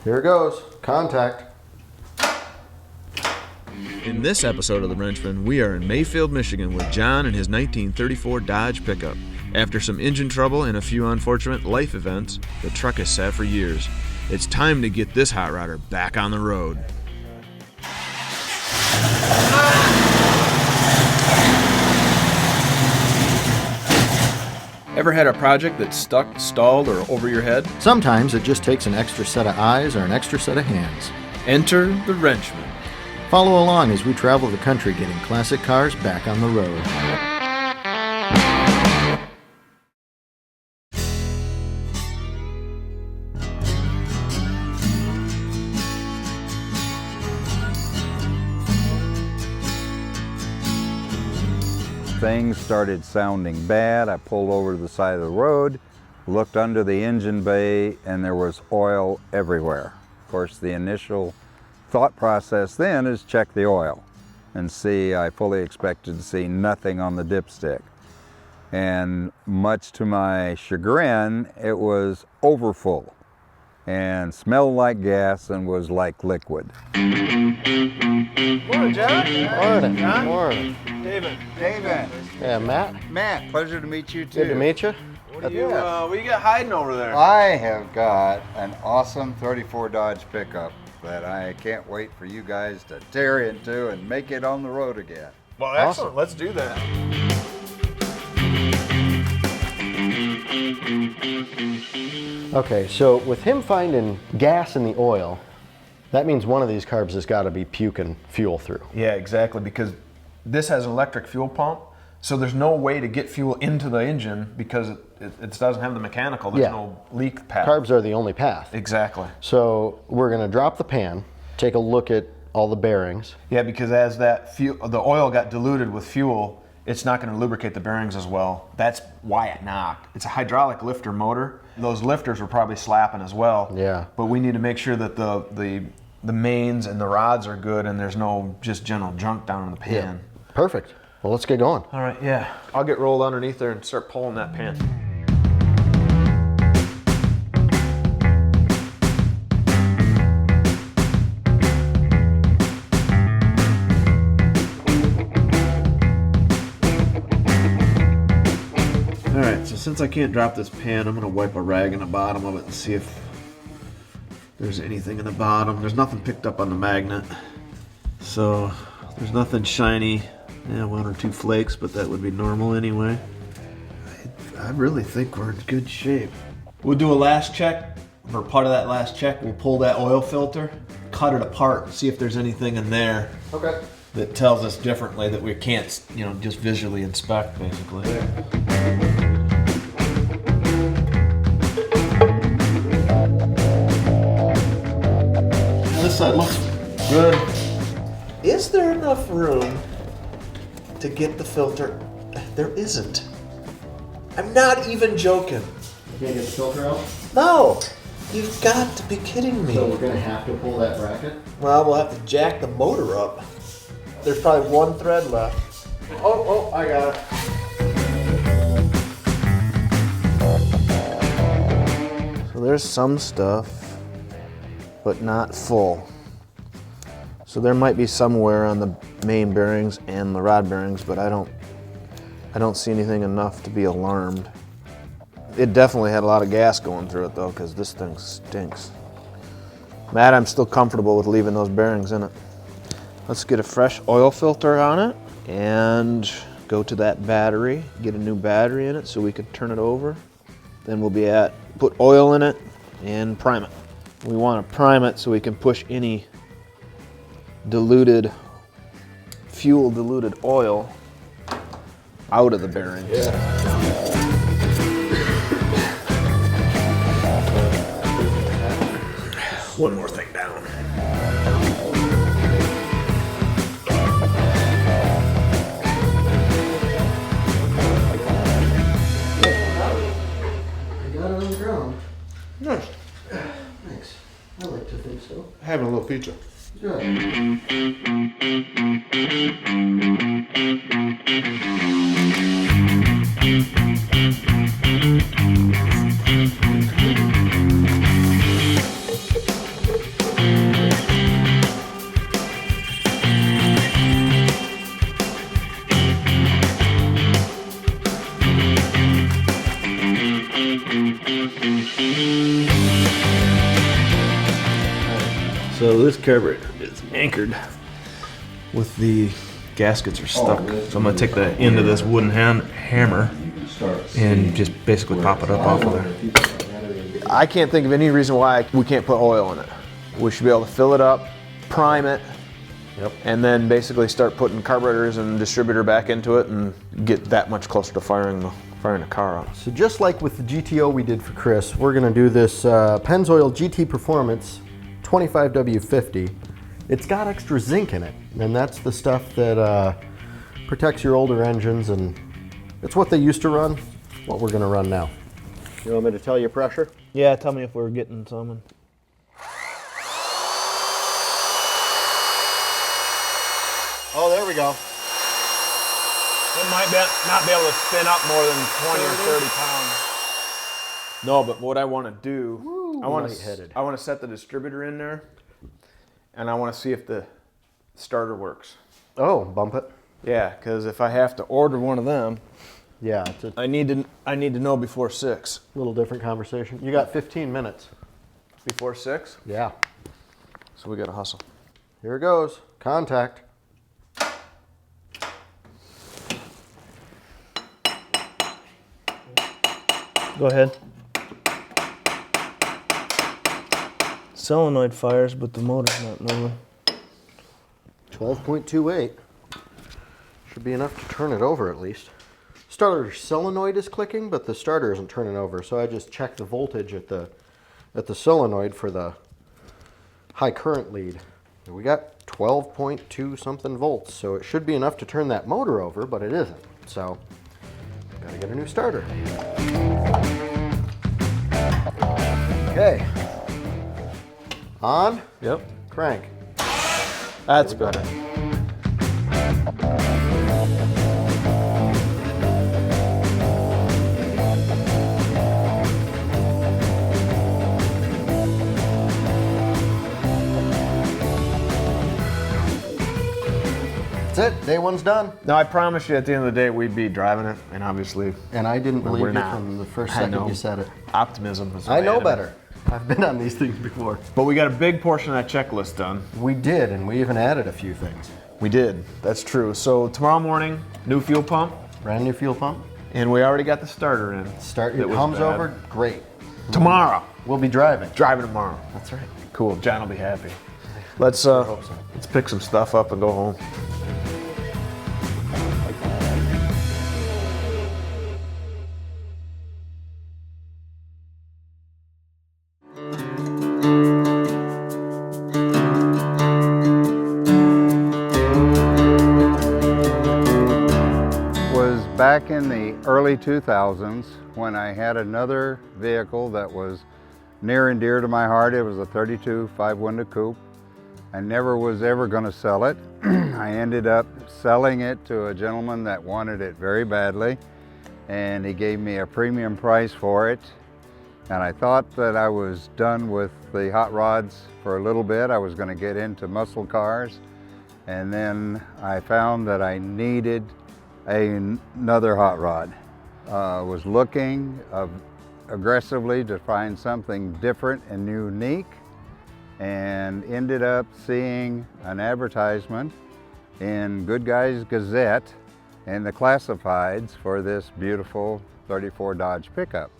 Here it goes. Contact. In this episode of The Wrenchmen, we are in Mayfield, Michigan with John and his 1934 Dodge pickup. After some engine trouble and a few unfortunate life events, the truck has sat for years. It's time to get this hot rodder back on the road. Ever had a project that's stuck, stalled, or over your head? Sometimes it just takes an extra set of eyes or an extra set of hands. Enter the Wrenchmen. Follow along as we travel the country getting classic cars back on the road. Things started sounding bad. I pulled over to the side of the road, looked under the engine bay, and there was oil everywhere. Of course, the initial thought process then is check the oil and see. I fully expected to see nothing on the dipstick. And much to my chagrin, it was overfull and smelled like gas and was like liquid. Morning, John. Morning. John. Morning. David. Yeah, Matt. Matt, pleasure to meet you too. Good to meet you. What do you got hiding over there? I have got an awesome 34 Dodge pickup that I can't wait for you guys to tear into and make it on the road again. Well, excellent. Let's do that. Okay, so with him finding gas in the oil, that means one of these carbs has got to be puking fuel through. Yeah, exactly, because this has an electric fuel pump, so there's no way to get fuel into the engine because it doesn't have the mechanical. There's no leak path. Carbs are the only path. Exactly. So we're going to drop the pan, take a look at all the bearings. Yeah, because as that the oil got diluted with fuel, it's not going to lubricate the bearings as well. That's why it knocked. It's a hydraulic lifter motor. Those lifters were probably slapping as well. Yeah. But we need to make sure that the mains and the rods are good and there's no just general junk down in the pan. Yeah. Perfect. Well, let's get going. All right, yeah. I'll get rolled underneath there and start pulling that pan. All right, so since I can't drop this pan, I'm gonna wipe a rag in the bottom of it and see if there's anything in the bottom. There's nothing picked up on the magnet. So there's nothing shiny. Yeah, one or two flakes, but that would be normal anyway. I really think we're in good shape. We'll do a last check. For part of that last check, we'll pull that oil filter, cut it apart, see if there's anything in there that tells us differently that we can't, just visually inspect, basically. This side looks good. Is there enough room to get the filter? There isn't. I'm not even joking. You can't get the filter out? No! You've got to be kidding me. So we're going to have to pull that bracket? Well, we'll have to jack the motor up. There's probably one thread left. Oh, I got it. So there's some stuff, but not full. So there might be somewhere on the main bearings and the rod bearings, but I don't see anything enough to be alarmed. It definitely had a lot of gas going through it though, because this thing stinks. Matt, I'm still comfortable with leaving those bearings in it. Let's get a fresh oil filter on it and go to that battery, get a new battery in it so we can turn it over. Then we'll put oil in it and prime it. We want to prime it so we can push any fuel diluted oil out of the bearings. Yeah. One more thing down. I got it on the ground. Nice. Thanks. I like to think so. Having a little pizza. Good. So this carburetor is anchored with the gaskets are stuck. So I'm gonna take the end of this wooden hammer and just basically pop it up off of there. I can't think of any reason why we can't put oil in it. We should be able to fill it up, prime it, and then basically start putting carburetors and distributor back into it and get that much closer to firing the car up. So just like with the GTO we did for Chris, we're gonna do this Pennzoil GT Performance 25W50. It's got extra zinc in it, and that's the stuff that protects your older engines, and it's what they used to run, what we're gonna run now. You want me to tell you pressure? Yeah, tell me if we're getting some. Oh, there we go. It might not be able to spin up more than 20 or 30 pounds. No, but what I want to do, I want to set the distributor in there, and I want to see if the starter works. Oh, bump it. Yeah, because if I have to order one of them, yeah, it's a I need to know before 6. little different conversation. You got 15 minutes. Before 6? Yeah. So we got to hustle. Here it goes. Contact. Go ahead. Solenoid fires, but the motor's not moving. 12.28. Should be enough to turn it over at least. Starter solenoid is clicking, but the starter isn't turning over, so I just checked the voltage at the solenoid for the high current lead. And we got 12.2 something volts, so it should be enough to turn that motor over, but it isn't. So, gotta get a new starter. Okay. On. Yep. Crank. That's better. That's it. Day one's done. Now, I promised you at the end of the day we'd be driving it, and obviously And I didn't believe we're you not. from the first I second know. you said it. Optimism is I know bad. better. I've been on these things before. But we got a big portion of that checklist done. We did, and we even added a few things. We did. That's true. So tomorrow morning, new fuel pump, Brand new fuel pump. and we already got the starter in. Start. It That was comes bad. over. Great. Tomorrow. We'll be driving. Driving tomorrow. That's right. Cool. John will be happy. Let's hope so. let's pick some stuff up and go home. Was back in the early 2000s when I had another vehicle that was near and dear to my heart. It was a 32 5-window coupe. I never was ever going to sell it. I ended up selling it to a gentleman that wanted it very badly, and he gave me a premium price for it. And I thought that I was done with the hot rods for a little bit. I was going to get into muscle cars, and then I found that I needed another hot rod. Was looking aggressively to find something different and unique, and ended up seeing an advertisement in Good Guys Gazette in the classifieds for this beautiful 34 Dodge pickup.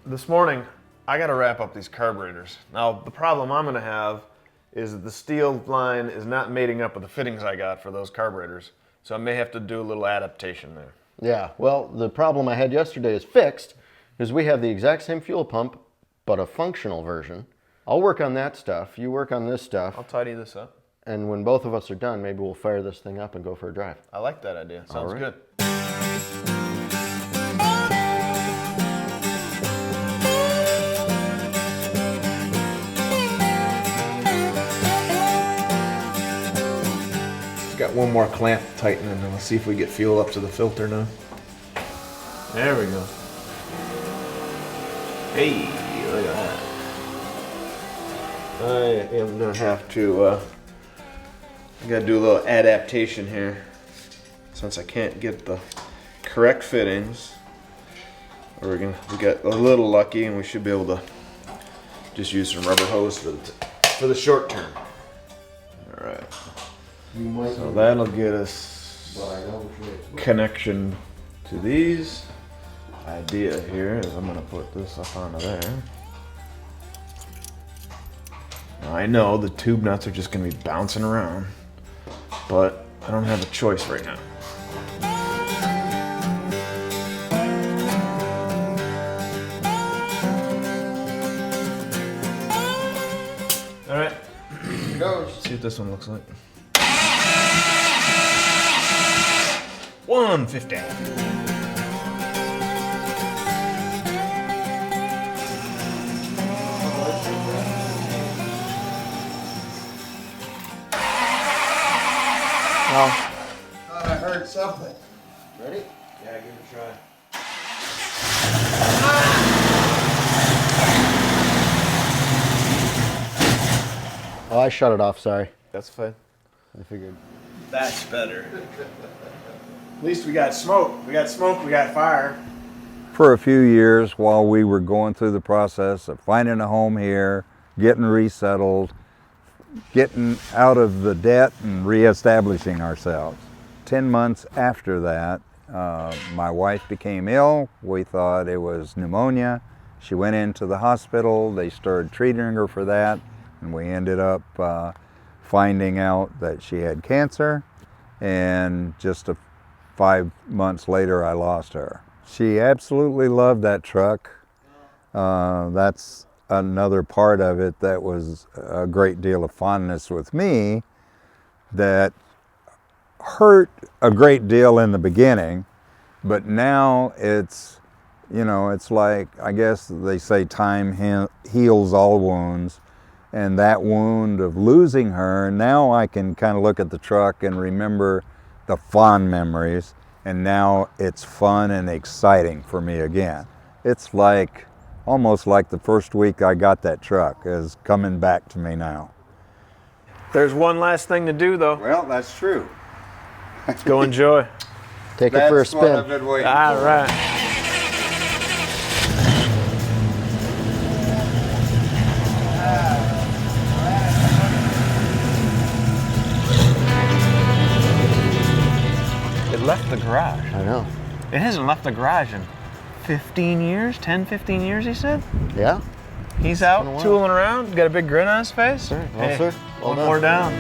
This morning, I got to wrap up these carburetors. Now, the problem I'm going to have is that the steel line is not mating up with the fittings I got for those carburetors. So I may have to do a little adaptation there. Yeah. Well, the problem I had yesterday is fixed, because we have the exact same fuel pump, but a functional version. I'll work on that stuff. You work on this stuff. I'll tidy this up. And when both of us are done, maybe we'll fire this thing up and go for a drive. I like that idea. Sounds right. good. Got one more clamp to tighten, and then let's see if we get fuel up to the filter now. There we go. Hey, look at that. I am gonna have to, I gotta do a little adaptation here. Since I can't get the correct fittings, we got a little lucky, and we should be able to just use some rubber hose to for the short term. All right. So that'll get us connection to these. Idea here is I'm gonna put this up onto there. Now, I know the tube nuts are just gonna be bouncing around, but I don't have a choice right now. All right, Here goes. see what this one looks like. 150. Well, Thought I heard something. Ready? Yeah, give it a try. Oh, I shut it off, sorry. That's fine. I figured. That's better. At least we got smoke. We got smoke, we got fire. For a few years while we were going through the process of finding a home here, getting resettled, getting out of the debt and reestablishing ourselves. 10 months after that, my wife became ill. We thought it was pneumonia. She went into the hospital. They started treating her for that, and we ended up finding out that she had cancer, and just 5 months later I lost her. She absolutely loved that truck. That's another part of it that was a great deal of fondness with me that hurt a great deal in the beginning, but now it's, you know, it's like, I guess they say time heals all wounds, and that wound of losing her, now I can kind of look at the truck and remember the fond memories, and now it's fun and exciting for me again. It's like almost like the first week I got that truck is coming back to me now. There's one last thing to do though. Well, that's true. Let's go enjoy. Take it for a spin. What I've been waiting All for. right. It left the garage. I know. It hasn't left the garage in 15 years, 10, 15 years, he said. Yeah? He's been a out while. tooling around, got a big grin on his face. Well, Hey, sir. Well one done. more down.